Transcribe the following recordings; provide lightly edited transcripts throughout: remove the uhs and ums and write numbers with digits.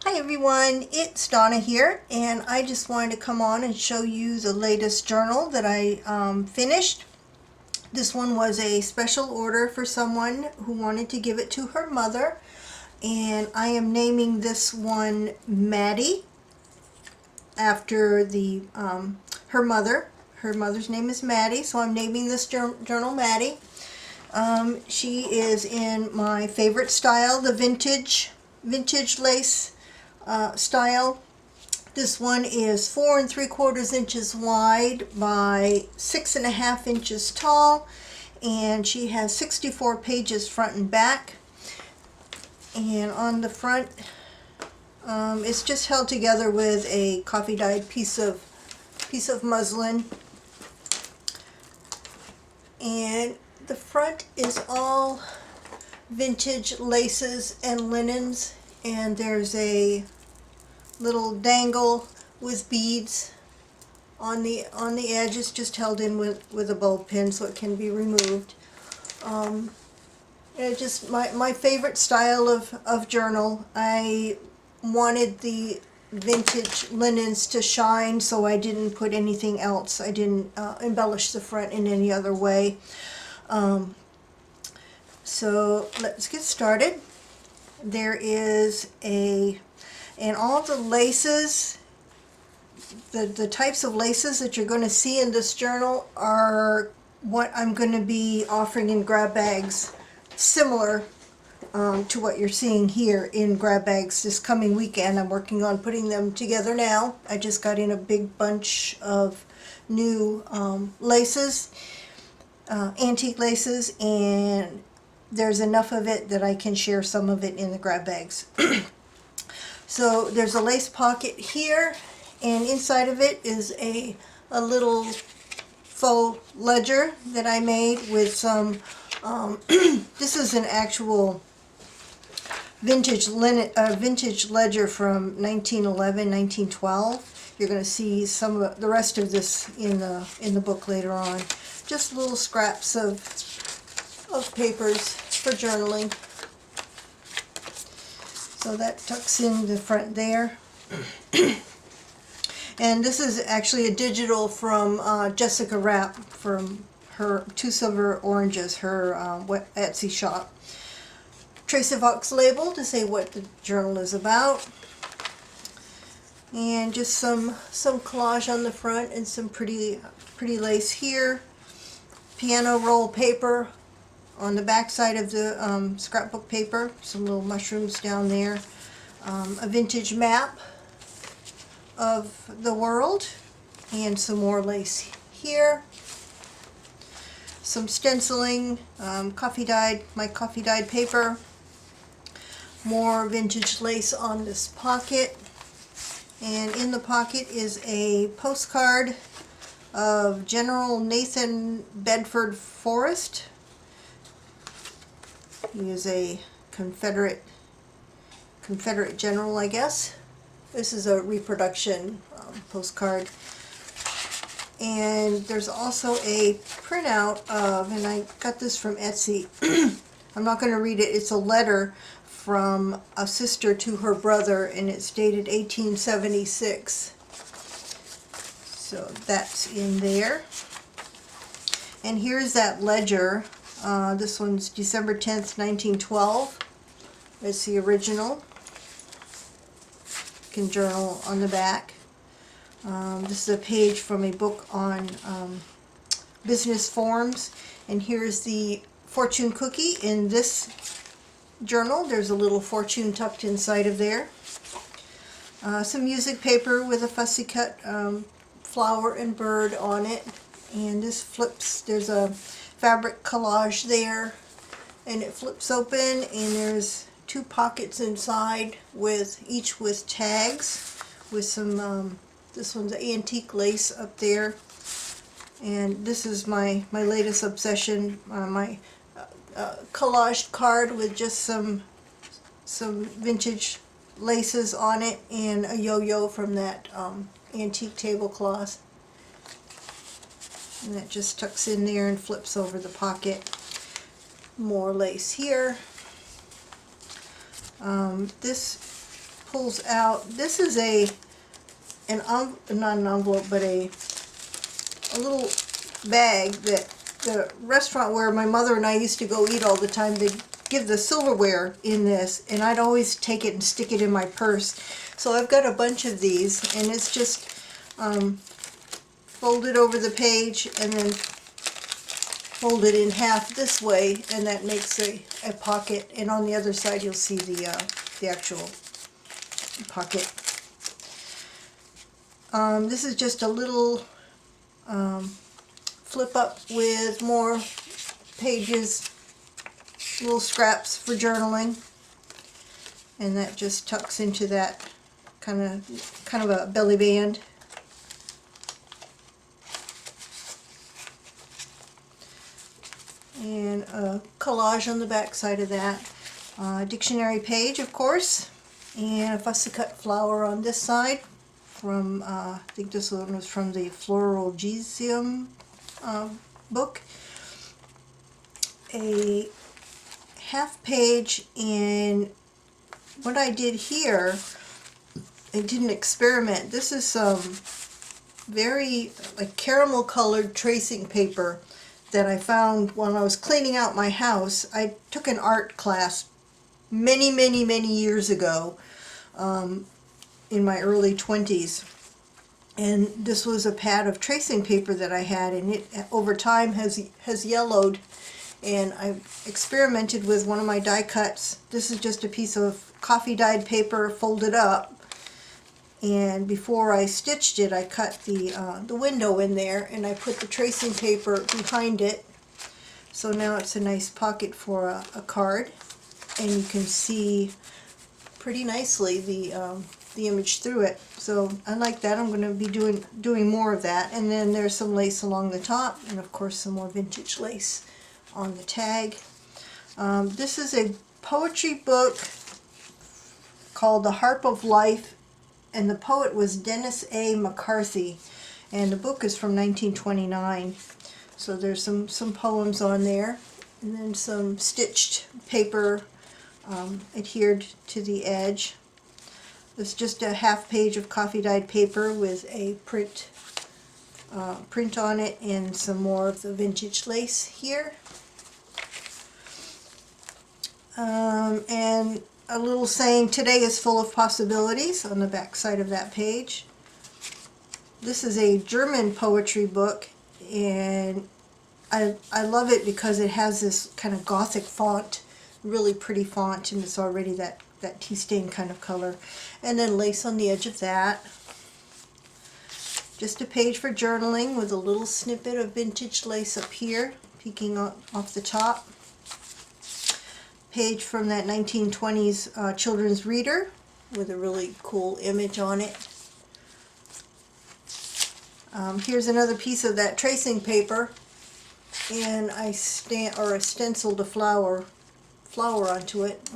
Hi everyone, it's Donna here, and I just wanted to come on and show you the latest journal that I finished. This one was a special order for someone who wanted to give it to her mother, and I am naming this one Maddie after the her mother. Her mother's name is Maddie, so I'm naming this journal Maddie. She is in my favorite style, the vintage lace style. This one is 4 3/4 inches wide by 6.5 inches tall, and she has 64 pages front and back. And on the front, it's just held together with a coffee dyed piece of muslin, and the front is all vintage laces and linens, and there's a little dangle with beads on the edge. It's just held in with a bulb pin so it can be removed. It's just my favorite style of journal. I wanted the vintage linens to shine, so I didn't put anything else. I didn't embellish the front in any other way. So let's get started. There is and all the laces, the types of laces that you're going to see in this journal are what I'm going to be offering in grab bags, similar to what you're seeing here in grab bags this coming weekend. I'm working on putting them together now. I just got in a big bunch of new laces, antique laces, and there's enough of it that I can share some of it in the grab bags. So there's a lace pocket here, and inside of it is a little faux ledger that I made with some, this is an actual vintage ledger from 1911, 1912. You're going to see some of the rest of this in the book later on. Just little scraps of papers for journaling. So that tucks in the front there. And this is actually a digital from Jessica Rapp from her Two Silver Oranges, her Etsy shop. Trace of Vox label to say what the journal is about. And just some collage on the front and some pretty lace here. Piano roll paper on the back side of the scrapbook paper, some little mushrooms down there, a vintage map of the world, and some more lace here, some stenciling, my coffee dyed paper, more vintage lace on this pocket, and in the pocket is a postcard of General Nathan Bedford Forrest. He is a Confederate general, I guess. This is a reproduction postcard. And there's also a printout of, and I got this from Etsy. I'm not going to read it. It's a letter from a sister to her brother, and it's dated 1876. So that's in there. And here's that ledger. This one's December 10th, 1912. It's the original. You can journal on the back. This is a page from a book on business forms. And here's the fortune cookie in this journal. There's a little fortune tucked inside of there. Some music paper with a fussy cut flower and bird on it. And this flips, there's a fabric collage there, and it flips open, and there's two pockets inside with each with tags with some this one's antique lace up there. And this is my latest obsession, my collaged card with just some vintage laces on it and a yo-yo from that antique tablecloth. And that just tucks in there and flips over the pocket. More lace here. This pulls out. This is not an envelope, but a little bag that the restaurant where my mother and I used to go eat all the time, they give the silverware in this, and I'd always take it and stick it in my purse. So I've got a bunch of these, and it's just folded over the page and then fold it in half this way, and that makes a pocket, and on the other side you'll see the actual pocket. This is just a little flip up with more pages, little scraps for journaling, and that just tucks into that kind of a belly band. And a collage on the back side of that. Dictionary page, of course, and a fussy cut flower on this side from, I think this one was from the Floralgesium book. A half page, and what I did here, I did an experiment. This is some very like caramel colored tracing paper that I found when I was cleaning out my house. I took an art class many years ago, in my early 20s, and this was a pad of tracing paper that I had, and it over time has yellowed, and I experimented with one of my die cuts. This is just a piece of coffee dyed paper folded up, and before I stitched it, I cut the window in there, and I put the tracing paper behind it, so now it's a nice pocket for a card, and you can see pretty nicely the image through it. So I like that. I'm going to be doing more of that. And then there's some lace along the top, and of course some more vintage lace on the tag. This is a poetry book called The Harp of Life, and the poet was Dennis A. McCarthy, and the book is from 1929. So there's some poems on there, and then some stitched paper adhered to the edge. It's just a half page of coffee dyed paper with a print on it, and some more of the vintage lace here. And a little saying, "Today is full of possibilities," on the back side of that page. This is a German poetry book, and I love it because it has this kind of gothic font, really pretty font, and it's already that tea stain kind of color. And then lace on the edge of that. Just a page for journaling with a little snippet of vintage lace up here, peeking off the top. Page from that 1920s children's reader with a really cool image on it. Here's another piece of that tracing paper, and I stenciled a flower onto it.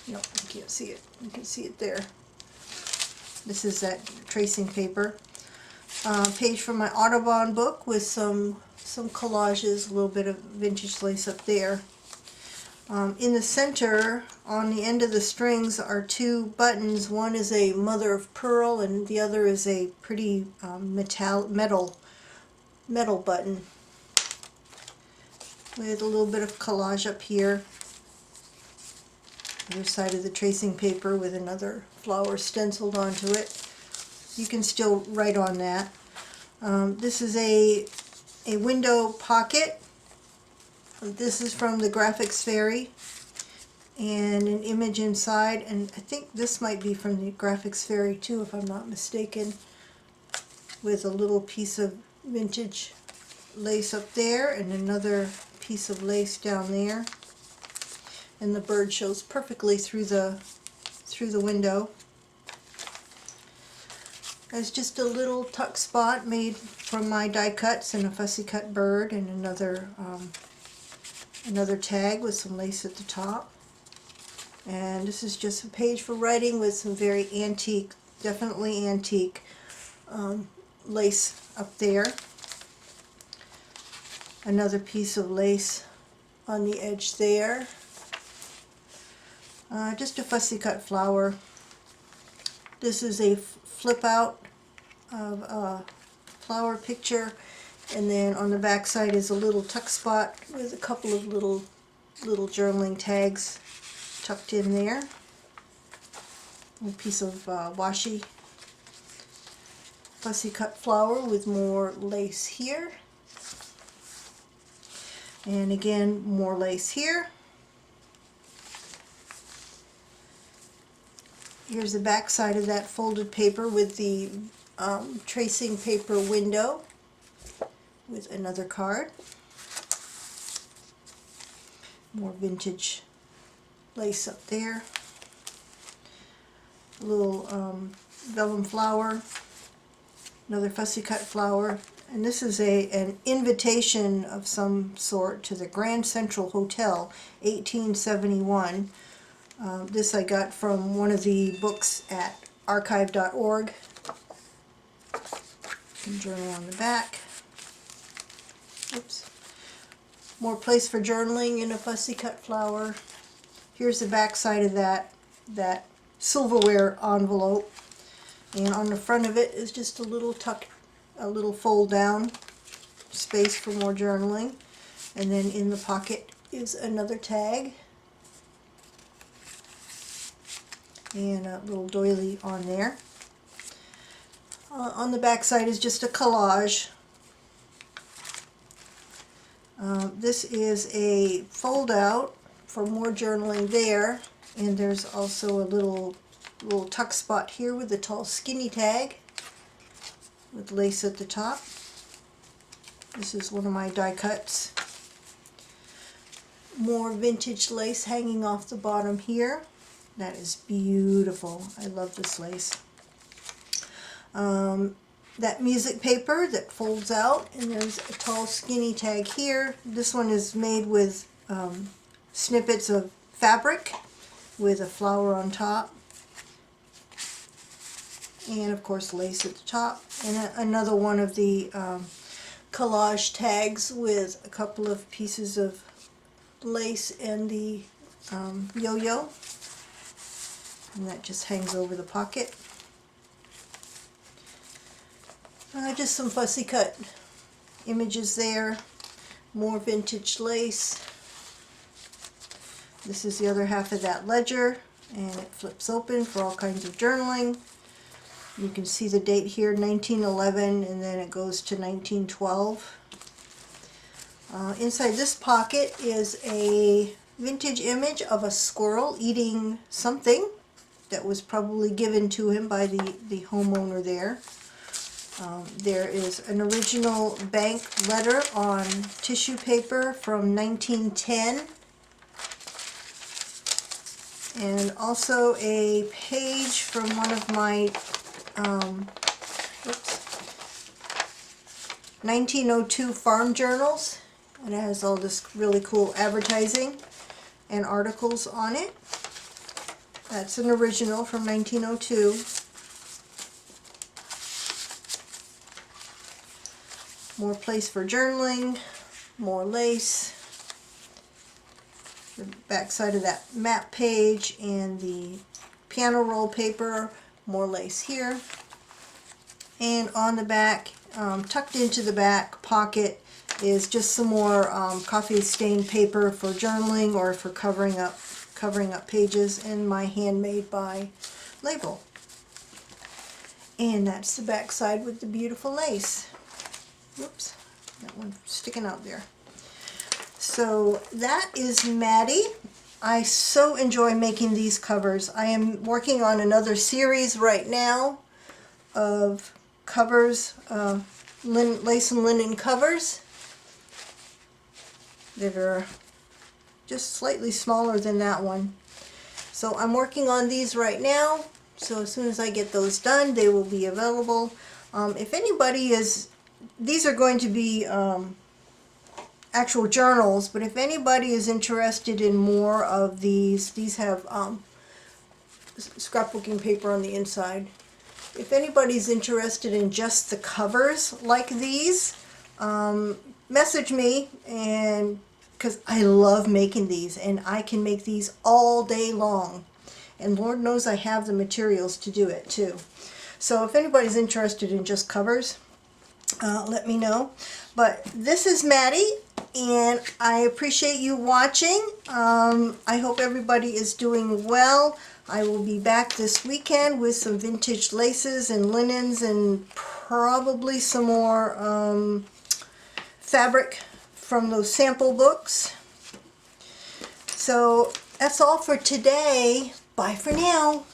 No, you can't see it. You can see it there. This is that tracing paper. Page from my Audubon book with some collages, a little bit of vintage lace up there. In the center, on the end of the strings, are two buttons. One is a mother of pearl, and the other is a pretty metal button with a little bit of collage up here. Other side of the tracing paper with another flower stenciled onto it. You can still write on that. This is a window pocket. This is from the Graphics Fairy, and an image inside, and I think this might be from the Graphics Fairy too, if I'm not mistaken, with a little piece of vintage lace up there and another piece of lace down there, and the bird shows perfectly through the window. There's just a little tuck spot made from my die cuts, and a fussy cut bird, and another tag with some lace at the top. And this is just a page for writing with some very antique, definitely antique lace up there. Another piece of lace on the edge there. Just a fussy cut flower. This is a flip out of a flower picture, and then on the back side is a little tuck spot with a couple of little journaling tags tucked in there. A piece of washi fussy cut flower with more lace here, and again more lace here. Here's the back side of that folded paper with the tracing paper window with another card. More vintage lace up there. A little vellum flower, another fussy cut flower, and this is an invitation of some sort to the Grand Central Hotel, 1871. This I got from one of the books at archive.org. Journal on the back. Oops. More place for journaling in a fussy cut flower. Here's the back side of that silverware envelope, and on the front of it is just a little fold down space for more journaling, and then in the pocket is another tag and a little doily on there. On the back side is just a collage. This is a fold out for more journaling there, and there's also a little tuck spot here with a tall skinny tag with lace at the top. This is one of my die cuts. More vintage lace hanging off the bottom here. That is beautiful. I love this lace. That music paper that folds out, and there's a tall skinny tag here. This one is made with snippets of fabric with a flower on top, and of course lace at the top, and another one of the collage tags with a couple of pieces of lace and the yo-yo, and that just hangs over the pocket. Just some fussy cut images there, more vintage lace. This is the other half of that ledger, and it flips open for all kinds of journaling. You can see the date here, 1911, and then it goes to 1912. Inside this pocket is a vintage image of a squirrel eating something that was probably given to him by the homeowner there. There is an original bank letter on tissue paper from 1910, and also a page from one of my 1902 farm journals, and it has all this really cool advertising and articles on it. That's an original from 1902. More place for journaling, more lace, the back side of that map page, and the piano roll paper, more lace here. And on the back, tucked into the back pocket, is just some more coffee stained paper for journaling or for covering up pages, and my Handmade by label. And that's the back side with the beautiful lace. Whoops, that one sticking out there. So that is Maddie. I so enjoy making these covers. I am working on another series right now of covers, lace and linen covers that are just slightly smaller than that one. So I'm working on these right now. So as soon as I get those done, they will be available. If anybody is, these are going to be actual journals, but if anybody is interested in more of these have scrapbooking paper on the inside. If anybody's interested in just the covers like these, message me, and because I love making these, and I can make these all day long. and Lord knows I have the materials to do it too. So if anybody's interested in just covers, let me know. But this is Maddie, and I appreciate you watching. I hope everybody is doing well. I will be back this weekend with some vintage laces and linens and probably some more fabric from those sample books. So that's all for today. Bye for now.